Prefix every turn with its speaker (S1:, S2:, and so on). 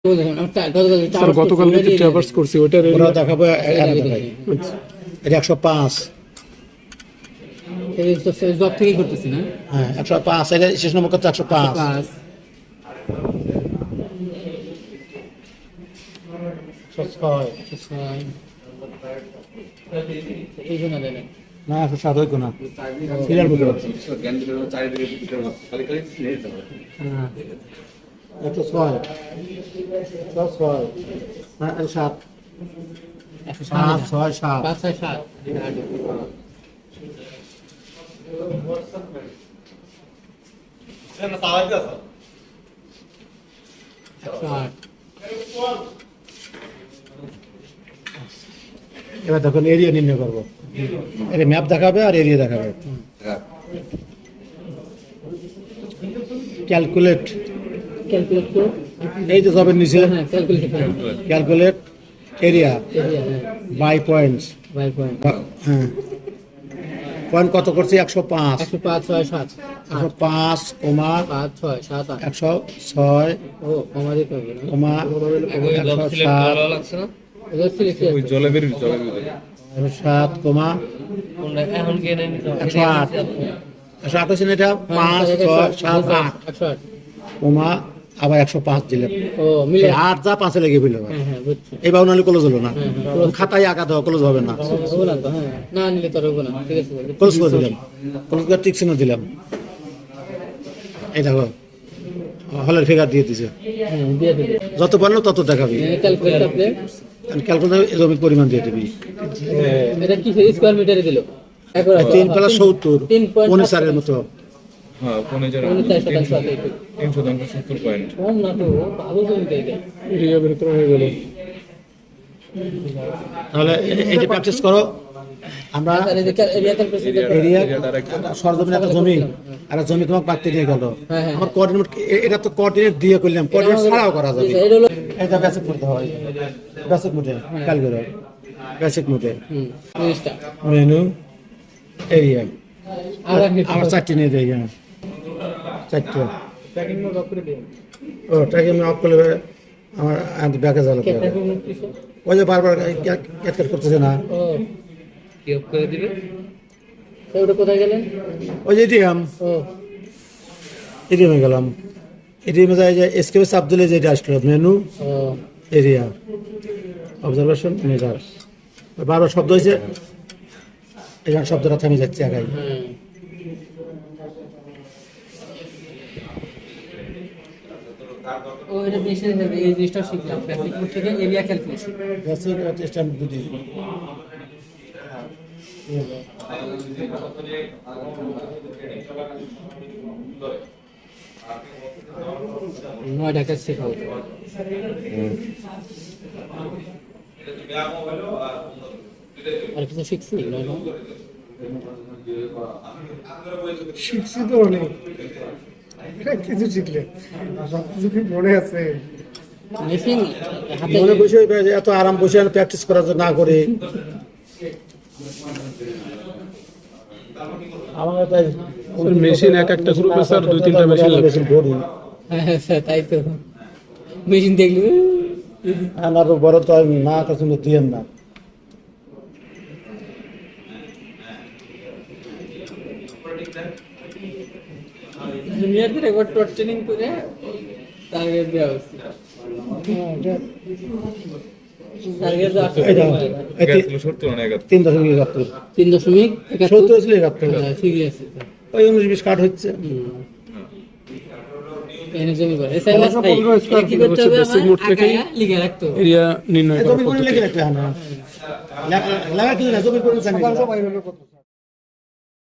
S1: Sir গতকালকে যে traverse করছি ওটার
S2: ওরা দেখাবো এটা 105।
S3: জব থেকেই করতেছি না?
S2: হ্যাঁ 105, এটা শেষ নম্বর করতে 105। না 107 হইতো না, সিরিয়াল বুঝতে পারছি। 106 না 7 5 6 7
S3: 5 6 7
S2: এবার দেখুন এরিয়া নির্ণয় করবো, এটা ম্যাপ দেখাবে আর এরিয়া দেখাবে। ক্যালকুলেট, এই তো জবের নিচে ক্যালকুলেট এরিয়া বাই পয়েন্টস। হ্যাঁ পয়েন্ট কত করছি? 105
S3: 105 6 7
S2: 105 কমা
S3: 5 6 7
S2: 106
S3: ও কমা দিতে হবে না?
S2: কমা 107 কমা
S3: এখন কে নেন?
S2: 108 128 এটা 5 6 7 8
S3: 108
S2: কমা আবার 105 দিলাম।
S3: ও মিলে
S2: 8 যা 5 লেগে ফেলল।
S3: হ্যাঁ বুঝছি।
S2: এই বাউনালি ক্লোজ হলো না, খাতায় আঁকা দাও, ক্লোজ হবে না।
S3: হবে না তো? হ্যাঁ না নিলে তো হবে না। ঠিক আছে
S2: ক্লোজ করে দিলাম, ক্লোজ করে টিক চিহ্ন দিলাম। এই দেখো হলের ফিগার দিয়ে দিছে।
S3: হ্যাঁ দিয়ে দিবে।
S2: যত বাড়লো তত দেখাবি।
S3: ক্যালকুলেটর আপনি
S2: ক্যালকুলেটর জমির পরিমাণ দিয়ে দিবি।
S3: এটা কি স্কয়ার মিটারে দিল?
S2: 3 প্লাস 70 49 এর মতো।
S4: হ্যাঁ 370 পয়েন্ট।
S3: কম না তো, ভালো জমিতে এটা।
S1: এরিয়া বের করা হয়ে গেল।
S2: তাহলে এইটা প্র্যাকটিস করো। আমরা এরিয়া সরজমিন একটা জমি আর জমি তোমাকে পাত্তে দিয়ে গেল, আমার কোঅর্ডিনেট, এটা তো কোঅর্ডিনেট দিয়ে করলাম, কোঅর্ডিনেট ছাড়াও করা যাবে। এটা বেসিক করতে হয়, বেসিক মোডে খেয়াল করো, বেসিক মোডে মেনু এরিয়া আমার 4টি নিয়ে দেয়। হ্যাঁ 4টা ও ট্র্যাকিং অফ করলে আমার ব্যাকে যাবে। ওই যে বারবার ক্যাট করতেছে না,
S3: কি অফ করে দিবে? ওটা কোথায় গেলেন?
S2: ওই যে এটিএম, এটিএমে গেলাম। এটিএমে যাই যে এসকেপে চাপ দিলে যেটা আসলো মেনু এরিয়া অবজারভেশন মেজার, বারবার শব্দ হয়েছে, এখানে শব্দটা থেমে যাচ্ছে একাই।
S3: ও এটা বেশি এই জিনিসটা শিখলাম বেসিক কোড থেকে এরিয়া ক্যালকুলেশন।
S2: বেসিক টেস্ট আমি বুঝি।
S3: 9 টাকা শেখা হতো। আর কিছু শিখছি না?
S1: শিখছি তো অনেক, কিছু শিখলে সব কিছু কি মনে আছে?
S3: মেশিন হাতে
S2: মনে বসে এত আরাম বসে প্র্যাকটিস করার জন্য না করে আমার তাই
S1: মেশিন এক একটা গ্রুপে স্যার 2-3টা মেশিন
S2: মেশিন ধরি।
S3: হ্যাঁ স্যার তাই তো, মেশিন দেখলে
S2: আমার বড় তো না কাছে দিয়েন না।
S3: জুনিয়রদের একবার ট্রেনিং করে টার্গেট দেওয়া উচিত। টার্গেট
S2: এটা 3.71 70 ছিল 71,
S3: ঠিক আছে।
S2: ওই 19-20 কাট হচ্ছে।
S3: এনে জমি করে এসআইএস কি করতে হবে?
S1: বেসিক মোড থেকে
S3: লিখে রাখতে হবে
S1: এরিয়া নির্ণয় করা
S2: জমি করে লিখে রাখতে হয় না, লাগা কি না জমি করে জানি।